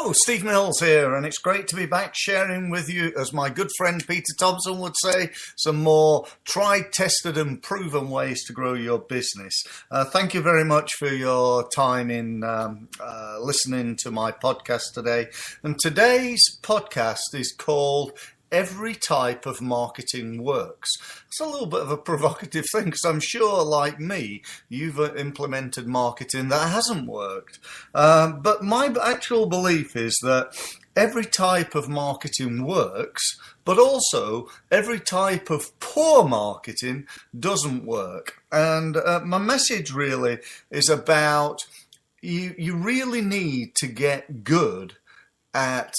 Hello, Steve Mills here, and it's great to be back sharing with you, as my good friend Peter Thompson would say, some more tried, tested and proven ways to grow your business. Thank you very much for your time in listening to my podcast today. And today's podcast is called Every Type of Marketing Works. It's a little bit of a provocative thing because I'm sure, like me, you've implemented marketing that hasn't worked. But my actual belief is that every type of marketing works, but also every type of poor marketing doesn't work. And my message really is about you really need to get good at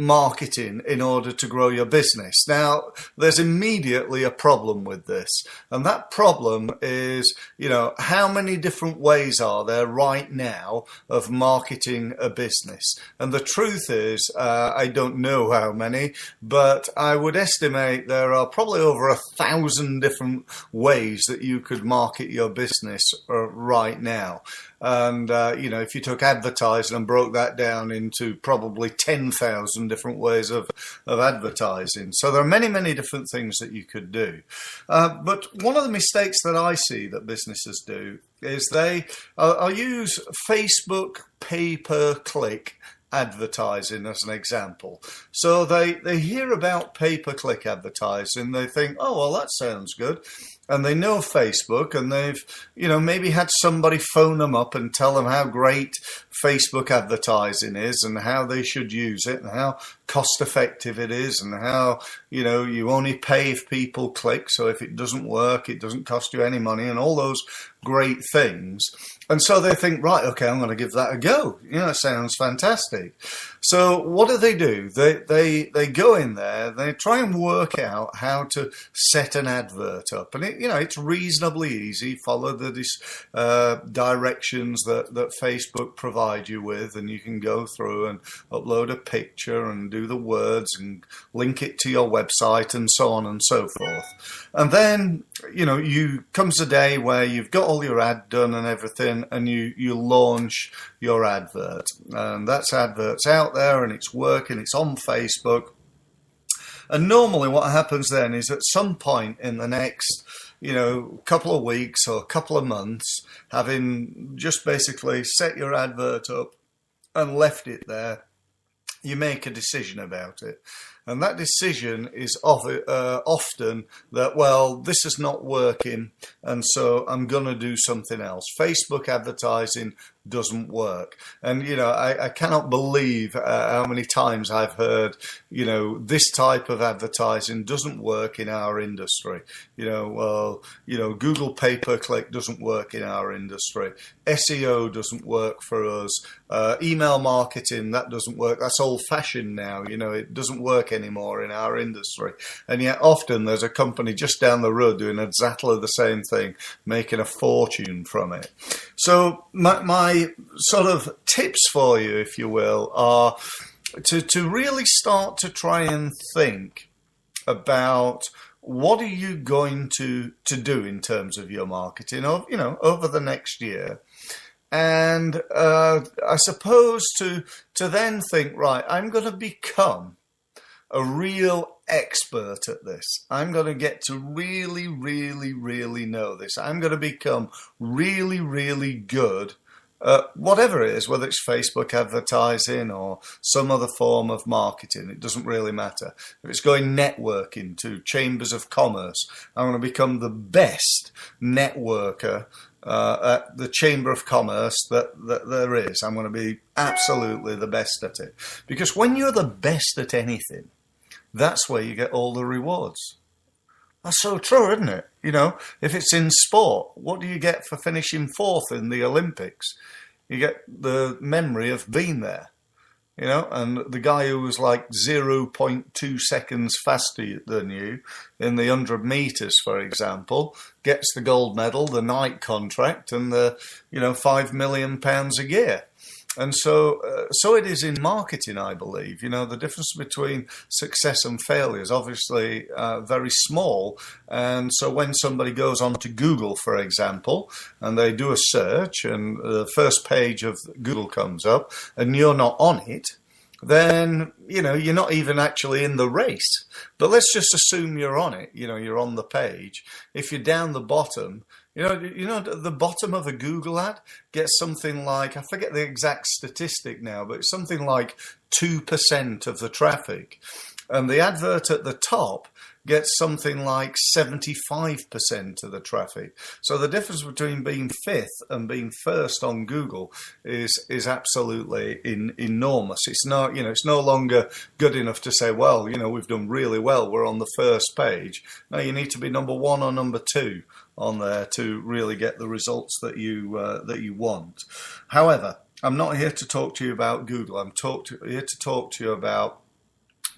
marketing in order to grow your business. Now, there's immediately a problem with this, and that problem is, how many different ways are there right now of marketing a business? And the truth is, I don't know how many, but I would estimate there are probably over 1,000 different ways that you could market your business right now. And, if you took advertising and broke that down into probably 10,000 different ways of advertising. So there are many, many different things that you could do. But one of the mistakes that I see that businesses do is I'll use Facebook pay-per-click advertising as an example. So they hear about pay-per-click advertising, they think, oh, well, that sounds good. And they know Facebook, and they've, maybe had somebody phone them up and tell them how great Facebook advertising is and how they should use it and how cost effective it is and how, you only pay if people click. So if it doesn't work, it doesn't cost you any money and all those great things. And so they think, right, okay, I'm going to give that a go. It sounds fantastic. So what do? They go in there, they try and work out how to set an advert up. And it's reasonably easy. Follow the directions that Facebook provide you with, and you can go through and upload a picture and do the words and link it to your website and so on and so forth. And then, comes a day where you've got all your ad done and everything, and you launch your advert. And that's adverts out there, and it's working, it's on Facebook. And normally what happens then is at some point in the next couple of weeks or couple of months, having just basically set your advert up and left it there, you make a decision about it. And that decision is often that, well, this is not working, and so I'm going to do something else. Facebook advertising doesn't work. And, I cannot believe how many times I've heard, this type of advertising doesn't work in our industry. Google pay-per-click doesn't work in our industry. SEO doesn't work for us. Email marketing, that doesn't work. That's old-fashioned now. It doesn't work anymore in our industry. And yet often there's a company just down the road doing exactly the same thing, making a fortune from it. So my sort of tips for you, if you will, are to really start to try and think about what are you going to do in terms of your marketing, over the next year. And I suppose to then think, right, I'm going to become a real expert at this. I'm going to get to really, really, really know this. I'm going to become really, really good at whatever it is, whether it's Facebook advertising or some other form of marketing. It doesn't really matter. If it's going networking to chambers of commerce, I'm going to become the best networker at the Chamber of Commerce that there is. I'm going to be absolutely the best at it. Because when you're the best at anything, that's where you get all the rewards. That's so true, isn't it? If it's in sport, what do you get for finishing fourth in the Olympics? You get the memory of being there, and the guy who was like 0.2 seconds faster than you in the 100 meters, for example, gets the gold medal, the Nike contract, and the, £5 million a year. And so it is in marketing, I believe. The difference between success and failure is obviously very small. And so when somebody goes on to Google, for example, and they do a search and the first page of Google comes up and you're not on it, then, you're not even actually in the race. But let's just assume you're on it, you're on the page. If you're down the bottom, the bottom of a Google ad gets something like, I forget the exact statistic now, but it's something like 2% of the traffic. And the advert at the top gets something like 75% of the traffic. So the difference between being fifth and being first on Google is absolutely enormous. It's it's no longer good enough to say, well, we've done really well, we're on the first page. No, you need to be number one or number two on there to really get the results that you want. However, I'm not here to talk to you about Google. I'm here to talk to you about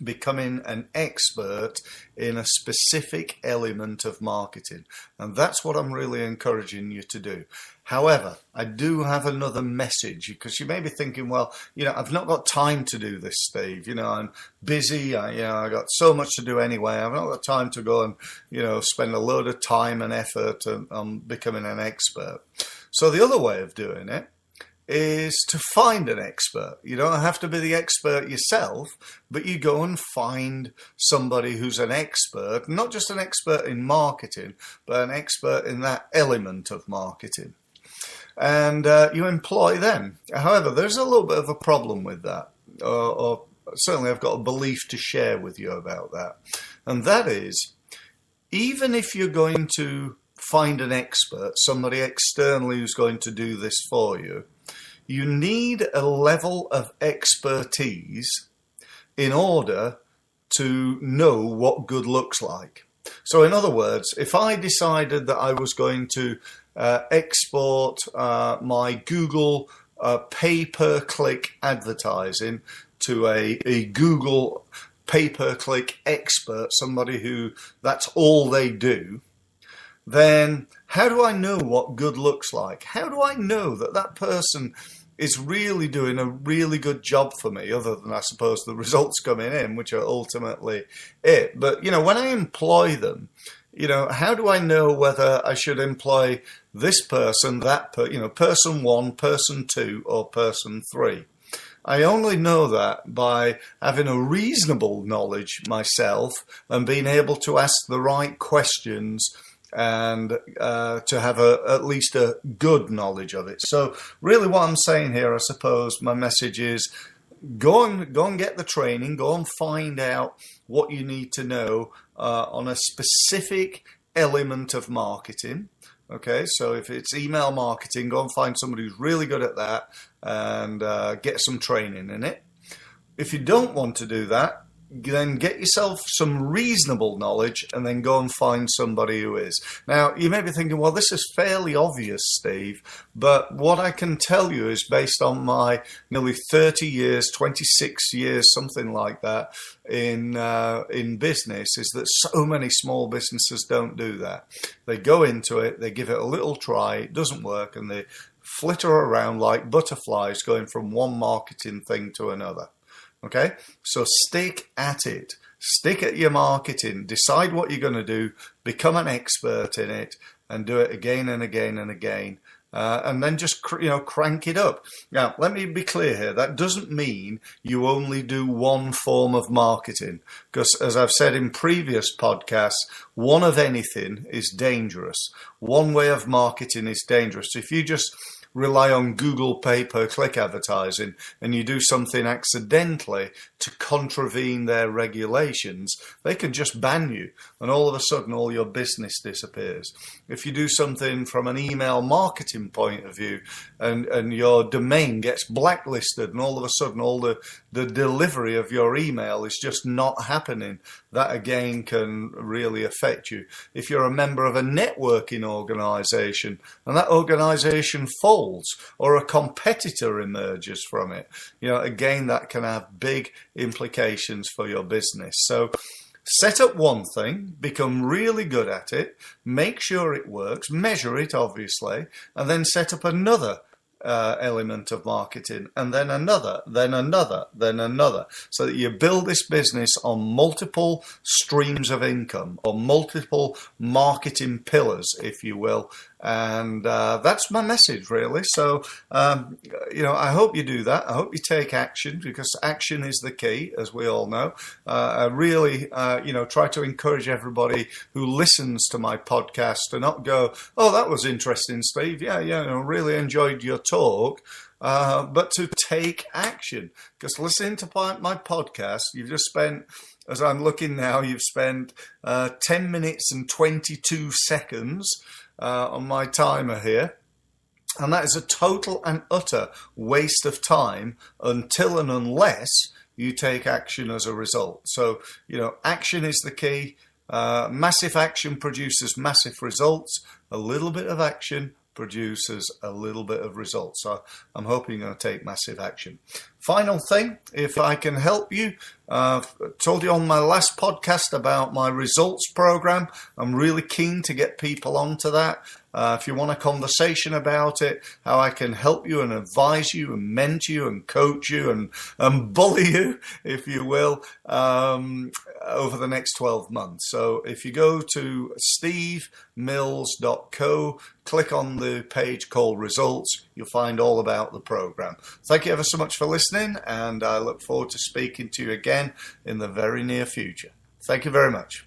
becoming an expert in a specific element of marketing. And that's what I'm really encouraging you to do. However, I do have another message, because you may be thinking, well, I've not got time to do this, Steve. I'm busy. I got so much to do anyway. I've not got time to go and, spend a load of time and effort on becoming an expert. So the other way of doing it is to find an expert. You don't have to be the expert yourself, but you go and find somebody who's an expert, not just an expert in marketing, but an expert in that element of marketing. And you employ them. However, there's a little bit of a problem with that, or certainly I've got a belief to share with you about that. And that is, even if you're going to find an expert, somebody externally who's going to do this for you, you need a level of expertise in order to know what good looks like. So in other words, if I decided that I was going to export my Google pay-per-click advertising to a Google pay-per-click expert, somebody who that's all they do, then how do I know what good looks like? How do I know that that person is really doing a really good job for me, other than, I suppose, the results coming in, which are ultimately it? But, when I employ them, how do I know whether I should employ this person, person one, person two, or person three? I only know that by having a reasonable knowledge myself and being able to ask the right questions and to have at least a good knowledge of it. So really what I'm saying here, I suppose my message is, go and get the training, go and find out what you need to know on a specific element of marketing. Okay, so if it's email marketing, go and find somebody who's really good at that and get some training in it. If you don't want to do that, then get yourself some reasonable knowledge and then go and find somebody who is. Now, you may be thinking, well, this is fairly obvious, Steve, but what I can tell you is, based on my nearly 30 years, 26 years, something like that, in business, is that so many small businesses don't do that. They go into it, they give it a little try, it doesn't work, and they flitter around like butterflies going from one marketing thing to another. Okay, so stick at it. Stick at your marketing. Decide what you're going to do. Become an expert in it, and do it again and again and again. And then just crank it up. Now, let me be clear here. That doesn't mean you only do one form of marketing, because, as I've said in previous podcasts, one of anything is dangerous. One way of marketing is dangerous. If you just rely on Google pay-per-click advertising and you do something accidentally to contravene their regulations, they can just ban you, and all of a sudden all your business disappears. If you do something from an email marketing point of view and your domain gets blacklisted, and all of a sudden all the delivery of your email is just not happening, that again can really affect you. If you're a member of a networking organization and that organization falls, or a competitor emerges from it, again, that can have big implications for your business. So set up one thing, become really good at it, make sure it works, measure it, obviously, and then set up another element of marketing, and then another, then another, then another, so that you build this business on multiple streams of income, or multiple marketing pillars, if you will, And that's my message, really. So, I hope you do that. I hope you take action, because action is the key, as we all know. I really, try to encourage everybody who listens to my podcast to not go, "Oh, that was interesting, Steve. Yeah, I really enjoyed your talk." But to take action, because listening to my podcast, you've just spent, as I'm looking now, you've spent 10 minutes and 22 seconds on my timer here. And that is a total and utter waste of time until and unless you take action as a result. So, action is the key. Massive action produces massive results. A little bit of action produces a little bit of results. So I'm hoping you're going to take massive action. Final thing, if I can help you, told you on my last podcast about my results program. I'm really keen to get people onto that. If you want a conversation about it, how I can help you and advise you and mentor you and coach you and bully you, if you will, over the next 12 months. So if you go to stevemills.co, click on the page called Results, you'll find all about the program. Thank you ever so much for listening, and I look forward to speaking to you again in the very near future. Thank you very much.